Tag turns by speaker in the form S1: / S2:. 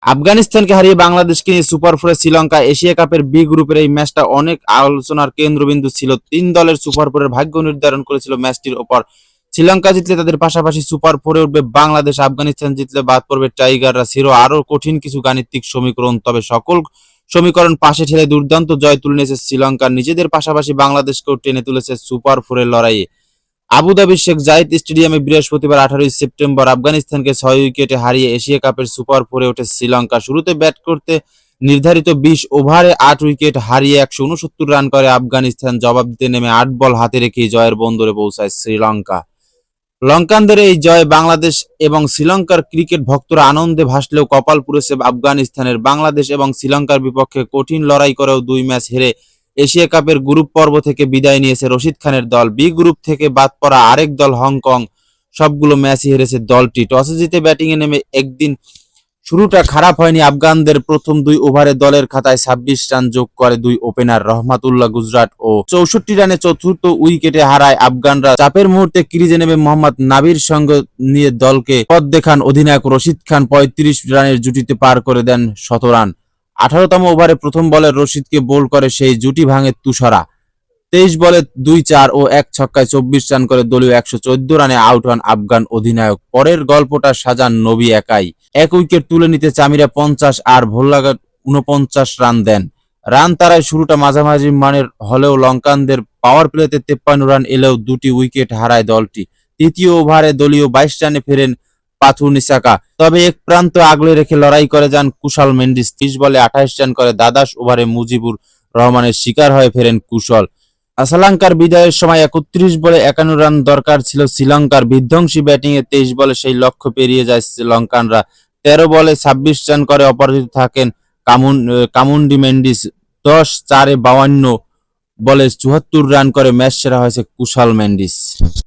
S1: আফগানিস্তানকে হারিয়ে বাংলাদেশকে নিয়ে সুপার ফোরে শ্রীলঙ্কা এশিয়া কাপের বি গ্রুপের এই ম্যাচটা অনেক আলোচনার কেন্দ্রবিন্দু ছিল। তিন দলের সুপার ফোরের ভাগ্য নির্ধারণ করেছিল ম্যাচটির ওপর। শ্রীলঙ্কা জিতলে তাদের পাশাপাশি সুপার ফোরে উঠবে বাংলাদেশ, আফগানিস্তান জিতলে বাদ পড়বে টাইগাররা। ছিল আরো কঠিন কিছু গাণিতিক সমীকরণ, তবে সকল সমীকরণ পাশে ঠেলে দুর্দান্ত জয় তুলে নিয়েছে শ্রীলঙ্কা। নিজেদের পাশাপাশি বাংলাদেশকেও টেনে তুলেছে সুপার ফোরের লড়াইয়ে। আবুধাবির শেখ জায়েদ স্টেডিয়ামে বৃহস্পতিবার 18 সেপ্টেম্বর আফগানিস্তানকে 6 উইকেটে হারিয়ে এশিয়া কাপের সুপার ফোরে ওঠে শ্রীলঙ্কা। শুরুতে ব্যাট করতে নির্ধারিত 20 ওভারে 8 উইকেট হারিয়ে 169 রান করে আফগানিস্তান। জবাব দিতে নেমে 8 বল হাতে রেখেই জয়ের বন্দরে পৌঁছায় শ্রীলঙ্কা। লঙ্কানদের এই জয় বাংলাদেশ এবং শ্রীলঙ্কার ক্রিকেট ভক্তরা আনন্দে ভাসলেও কপাল পুড়েছে আফগানিস্তানের। বাংলাদেশ এবং শ্রীলঙ্কার বিপক্ষে কঠিন লড়াই করেও 2 ম্যাচ হেরে এশিয়া কাপের গ্রুপ পর্ব থেকে বিদায় নিয়েছে রশিদ খানের দল। বি গ্রুপ থেকে বাদ পড়া আরেক দল হংকং, সবগুলো ম্যাচই হেরেছে দলটি। টসে জিতে ব্যাটিংয়ে নেমে একদিন শুরুটা খারাপ হয়নি আফগানদের। প্রথম 2 ওভারে দলের খাতায় 26 রান যোগ করে 2 ওপেনার রহমাতুল্লাহ গুজরাট ও 64 রানে চতুর্থ উইকেটে হারায় আফগানরা। চাপের মুহূর্তে ক্রিজে নেমে মোহাম্মদ নাবির সঙ্গে নিয়ে দলকে পথ দেখান অধিনায়ক রশিদ খান। 35 রানের জুটিতে পার করে দেন 100 রান। 18তম ওভারে প্রথম বলে রশিদকে বোল্ড করে সেই জুটি ভাঙে তুষারা। 23 বলে 2 4 ও 1 ছক্কায় 24 রান করে দলীয় 114 রানে আউট হন আফগান অধিনায়ক। পরের গল্পটা সাজান নবী একাই। 1 উইকেট তুলে নিতে চামিরা 50 আর ভোল্লাগা 49 রান দেন। রান তারায় শুরুটা মাঝামাঝি মানের হলেও লঙ্কানদের পাওয়ার প্লেতে 53 রান এলেও 2টি উইকেট হারায় দলটি। তৃতীয় ওভারে দলীয় 22 রানে ফেরেন পাথু নিসাকা, তবে এক প্রান্ত আগলে রেখে লড়াই করে যান কুশল মেন্ডিস। 30 বলে 28 রান করে দ্বাদশ ওভারে মুজিবুর রহমানের শিকার হয়ে ফেরেন কুশল। শ্রীলঙ্কার বিদায়ের সময় 31 বলে 51 রান দরকার ছিল শ্রীলঙ্কার। বিধ্বংসী ব্যাটিংয়ে 23 বলে সেই লক্ষ্য পেরিয়ে যায় শ্রীলঙ্কানরা। 13 বলে 26 রান করে অপরাজিত থাকেন কামুন্ডি মেন্ডিস। 10-4-52 বলে 74 রান করে ম্যাচ সেরা হয়েছে কুশল মেন্ডিস।